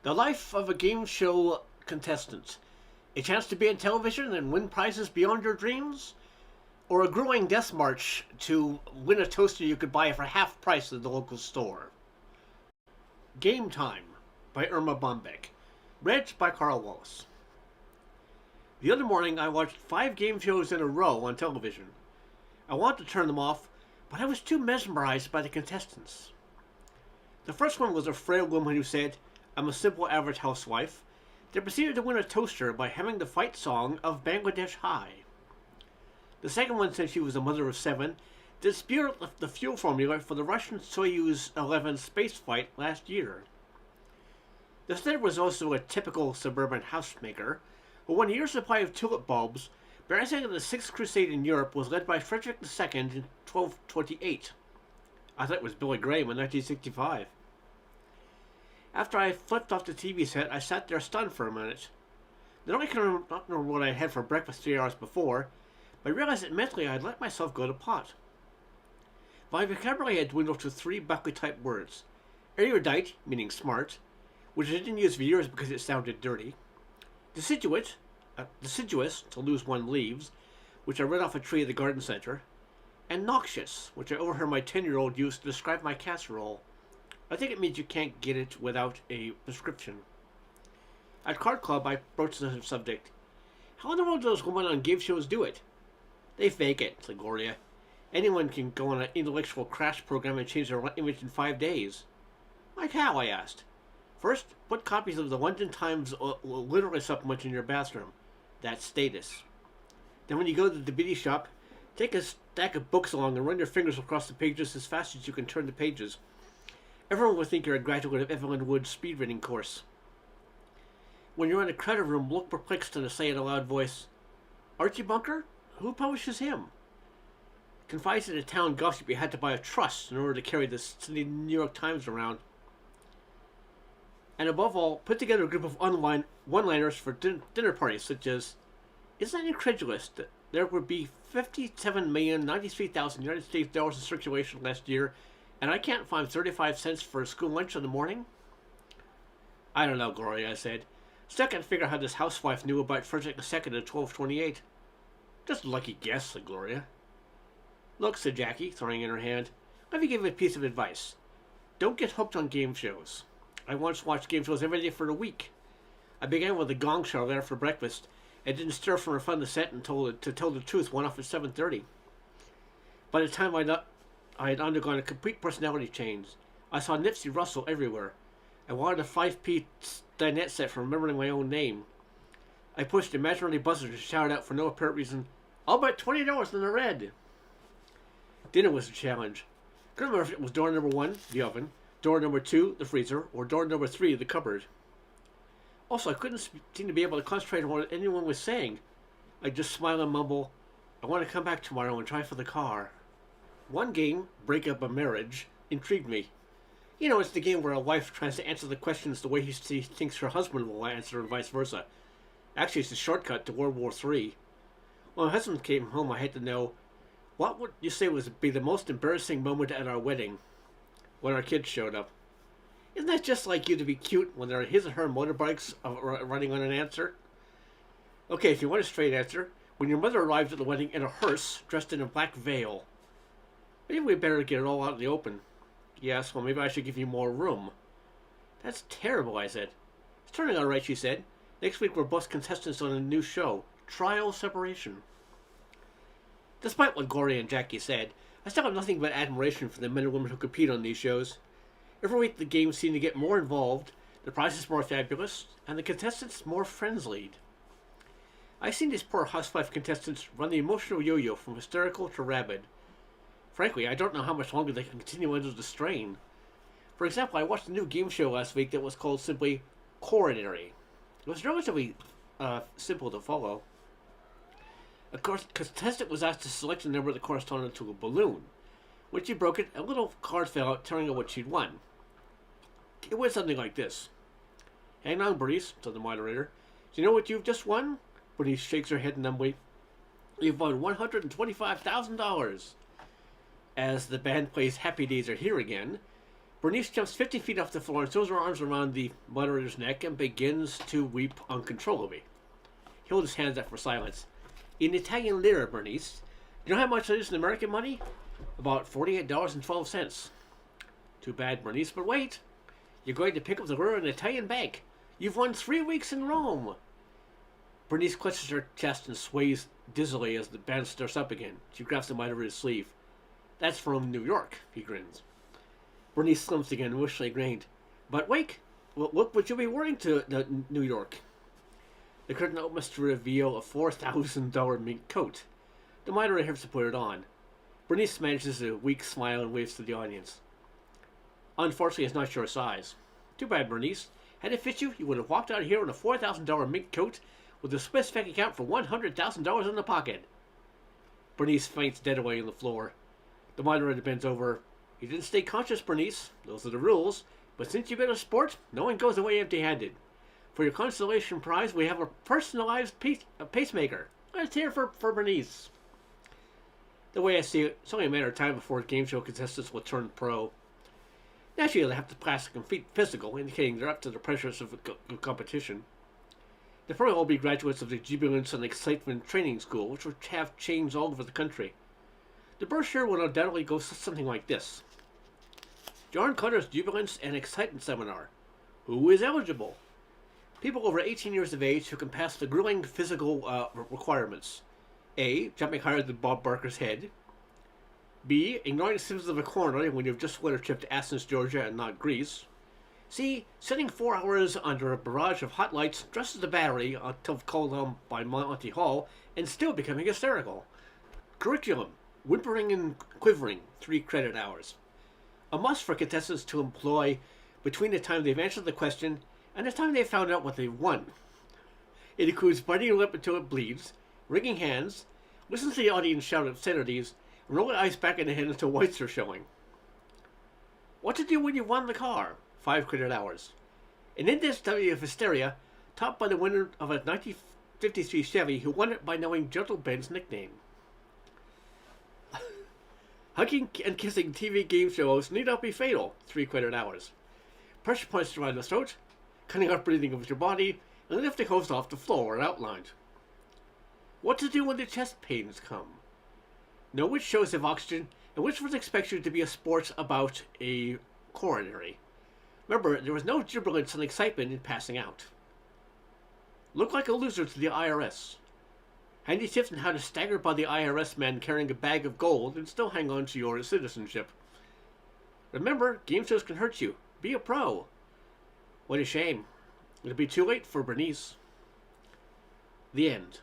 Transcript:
The life of a game show contestant. A chance to be on television and win prizes beyond your dreams? Or a grueling death march to win a toaster you could buy for half price at the local store? Game Time by Erma Bombeck. Read by Karl. The other morning I watched 5 game shows in a row on television. I wanted to turn them off, but I was too mesmerized by the contestants. The first one was a frail woman who said, "I'm a simple average housewife," then proceeded to win a toaster by humming the fight song of Bangladesh High. The second one said she was a mother of 7, that spewed the fuel formula for the Russian Soyuz 11 space flight last year. The third was also a typical suburban housemaker, who won a year's supply of tulip bulbs, realizing that the Sixth Crusade in Europe was led by Frederick II in 1228. I thought it was Billy Graham in 1965. After I flipped off the TV set, I sat there stunned for a minute. Not only can I not remember what I had for breakfast 3 hours before, but I realized that mentally I had let myself go to pot. My vocabulary had dwindled to 3 Buckley-type words. Erudite, meaning smart, which I didn't use for years because it sounded dirty. Deciduous, to lose one leaves, which I read off a tree at the garden center. And noxious, which I overheard my 10-year-old use to describe my casserole. I think it means you can't get it without a prescription. At Card Club, I broached the subject. How in the world do those women on game shows do it? They fake it, said Gloria. Anyone can go on an intellectual crash program and change their image in 5 days. Like how? I asked. First, put copies of the London Times literary supplement in your bathroom. That's status. Then when you go to the DVD shop, take a stack of books along and run your fingers across the pages as fast as you can turn the pages. Everyone will think you're a graduate of Evelyn Wood's speed reading course. When you're in a credit room, look perplexed and say in a loud voice, "Archie Bunker? Who publishes him?" Confides in a town gossip you had to buy a trust in order to carry the New York Times around. And above all, put together a group of one-liners for dinner parties, such as, "Isn't that incredulous that there would be 57,093,000 United States dollars in circulation last year, and I can't find 35 cents for a school lunch in the morning?" "I don't know, Gloria," I said. "Still can't figure out how this housewife knew about Frederick II in 1228. "Just a lucky guess," said Gloria. "Look," said Jackie, throwing in her hand, "let me give you a piece of advice. Don't get hooked on game shows. I once watched game shows every day for a week. I began with the Gong Show there for breakfast, and didn't stir from in front of the set until, to tell the truth, went off at 7:30. By the time I had undergone a complete personality change. I saw Nipsey Russell everywhere. I wanted a 5p dinette set for remembering my own name. I pushed imaginary buzzer to shout out for no apparent reason, "I'll bet $20 in the red." Dinner was a challenge. Couldn't remember if it was door number 1, the oven, door number 2, the freezer, or door number 3, the cupboard. Also, I couldn't seem to be able to concentrate on what anyone was saying. I'd just smile and mumble, "I want to come back tomorrow and try for the car." One game, Break Up a Marriage, intrigued me. You know, it's the game where a wife tries to answer the questions the way she thinks her husband will answer and vice versa. Actually, it's a shortcut to World War III. When my husband came home, I had to know, what would you say would be the most embarrassing moment at our wedding? When our kids showed up. Isn't that just like you to be cute when there are his and her motorbikes running on an answer? Okay, if you want a straight answer, when your mother arrived at the wedding in a hearse, dressed in a black veil. Maybe we better get it all out in the open. Yes, well, maybe I should give you more room. That's terrible, I said. It's turning out right, she said. Next week we're both contestants on a new show, Trial Separation. Despite what Gloria and Jackie said, I still have nothing but admiration for the men and women who compete on these shows. Every week the games seem to get more involved, the prizes more fabulous, and the contestants more friends-lead. I've seen these poor housewife contestants run the emotional yo-yo from hysterical to rabid. Frankly, I don't know how much longer they can continue under the strain. For example, I watched a new game show last week that was called simply Coronary. It was relatively simple to follow. A contestant was asked to select a number that corresponded to a balloon. When she broke it, a little card fell out telling her what she'd won. It went something like this. "Hang on, Bernice," said the moderator. "Do you know what you've just won?" Bernice shakes her head numbly. "You've won $125,000. As the band plays Happy Days Are Here Again, Bernice jumps 50 feet off the floor and throws her arms around the moderator's neck and begins to weep uncontrollably. He holds his hands up for silence. In Italian lira, Bernice. Do you know how much that is in American money? About $48.12. Too bad, Bernice, but wait. You're going to pick up the lira in an Italian bank. You've won 3 weeks in Rome. Bernice clutches her chest and sways dizzily as the band starts up again. She grabs him by his sleeve. That's from New York, he grins. Bernice slumps again, wishfully grained. But wait, what would you be wearing to New York? The curtain opens to reveal a $4,000 mink coat. The moderator has to put it on. Bernice manages a weak smile and waves to the audience. Unfortunately, it's not your size. Too bad, Bernice. Had it fit you, you would have walked out of here in a $4,000 mink coat with a specific account for $100,000 in the pocket. Bernice faints dead away on the floor. The moderator bends over. You didn't stay conscious, Bernice. Those are the rules. But since you've been a sport, no one goes away empty-handed. For your consolation prize, we have a personalized pacemaker. Let's hear for Bernice. The way I see it, it's only a matter of time before game show contestants will turn pro. Naturally, they have to pass the physical, indicating they're up to the pressures of a competition. They'll probably all be graduates of the Jubilance and Excitement Training School, which will have chains all over the country. The brochure will undoubtedly go something like this. John Cutter's Jubilance and Excitement Seminar. Who is eligible? People over 18 years of age who can pass the grueling physical requirements. A. Jumping higher than Bob Barker's head. B. Ignoring the symptoms of a coronary when you've just won a trip to Athens, Georgia and not Greece. C. Sitting 4 hours under a barrage of hot lights dressed as a battery until called on by Monty Hall and still becoming hysterical. Curriculum. Whimpering and quivering, 3 credit hours. A must for contestants to employ between the time they've answered the question and the time they've found out what they've won. It includes biting your lip until it bleeds, wringing hands, listen to the audience shout obscenities, and roll the eyes back in the head until whites are showing. What to do when you won the car? 5 credit hours. An in-depth study of hysteria taught by the winner of a 1953 Chevy who won it by knowing Gentle Ben's nickname. Hugging and kissing TV game shows need not be fatal, 3 credit hours. Pressure points around the throat, cutting out breathing with your body, and lifting hose off the floor are outlined. What to do when the chest pains come? Know which shows have oxygen, and which was expected to be a sport about a coronary. Remember, there was no jubilance and excitement in passing out. Look like a loser to the IRS. Handy tips on how to stagger by the IRS man carrying a bag of gold and still hang on to your citizenship. Remember, game shows can hurt you. Be a pro. What a shame. It'll be too late for Bernice. The end.